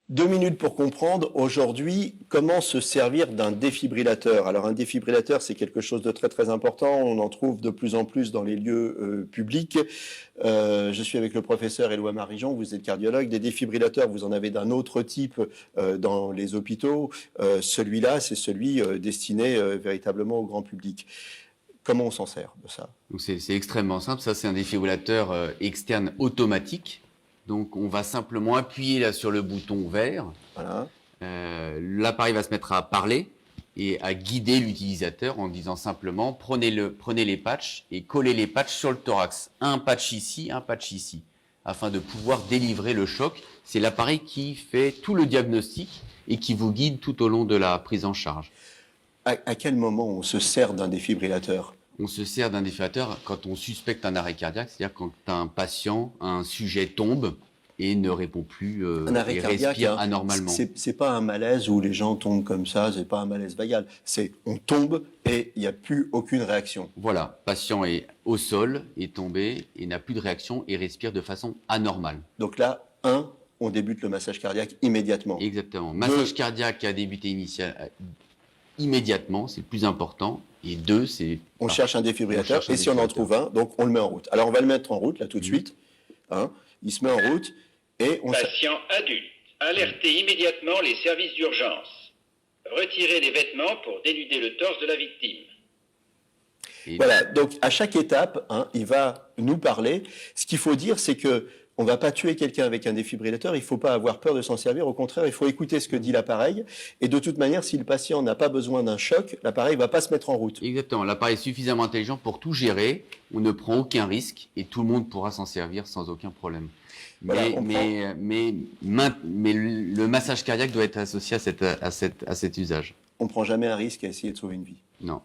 2 minutes pour comprendre aujourd'hui comment se servir d'un défibrillateur. Alors un défibrillateur, c'est quelque chose de très très important. On en trouve de plus en plus dans les lieux publics. Je suis avec le professeur Éloi Marijon, vous êtes cardiologue. Des défibrillateurs, vous en avez d'un autre type dans les hôpitaux. Celui-là, c'est celui destiné véritablement au grand public. Comment on s'en sert de ça? C'est extrêmement simple. Ça, c'est un défibrillateur externe automatique. Donc, on va simplement appuyer là sur le bouton vert. Voilà. L'appareil va se mettre à parler et à guider l'utilisateur en disant simplement prenez les patchs et collez les patchs sur le thorax. Un patch ici, afin de pouvoir délivrer le choc. C'est l'appareil qui fait tout le diagnostic et qui vous guide tout au long de la prise en charge. À quel moment on se sert d'un défibrillateur? On se sert d'un défibrillateur quand on suspecte un arrêt cardiaque, c'est-à-dire quand un patient, un sujet tombe et ne répond plus et respire anormalement. C'est pas un malaise où les gens tombent comme ça, c'est pas un malaise vagal. C'est on tombe et il n'y a plus aucune réaction. Voilà, patient est au sol, est tombé et n'a plus de réaction et respire de façon anormale. Donc là, on débute le massage cardiaque immédiatement. Exactement. Massage cardiaque a débuté immédiatement, c'est le plus important. Et 2, c'est... On cherche un défibrillateur et si on en trouve un, donc on le met en route. Alors on va le mettre en route là tout de suite. Il se met en route et on... Patient adulte, alertez immédiatement les services d'urgence. Retirez les vêtements pour dénuder le torse de la victime. Voilà, donc à chaque étape, il va nous parler. Ce qu'il faut dire, c'est que on ne va pas tuer quelqu'un avec un défibrillateur, il ne faut pas avoir peur de s'en servir, au contraire, il faut écouter ce que dit l'appareil. Et de toute manière, si le patient n'a pas besoin d'un choc, l'appareil ne va pas se mettre en route. Exactement, l'appareil est suffisamment intelligent pour tout gérer, on ne prend aucun risque et tout le monde pourra s'en servir sans aucun problème. Voilà, mais le massage cardiaque doit être associé à cet usage. On ne prend jamais un risque à essayer de sauver une vie. Non.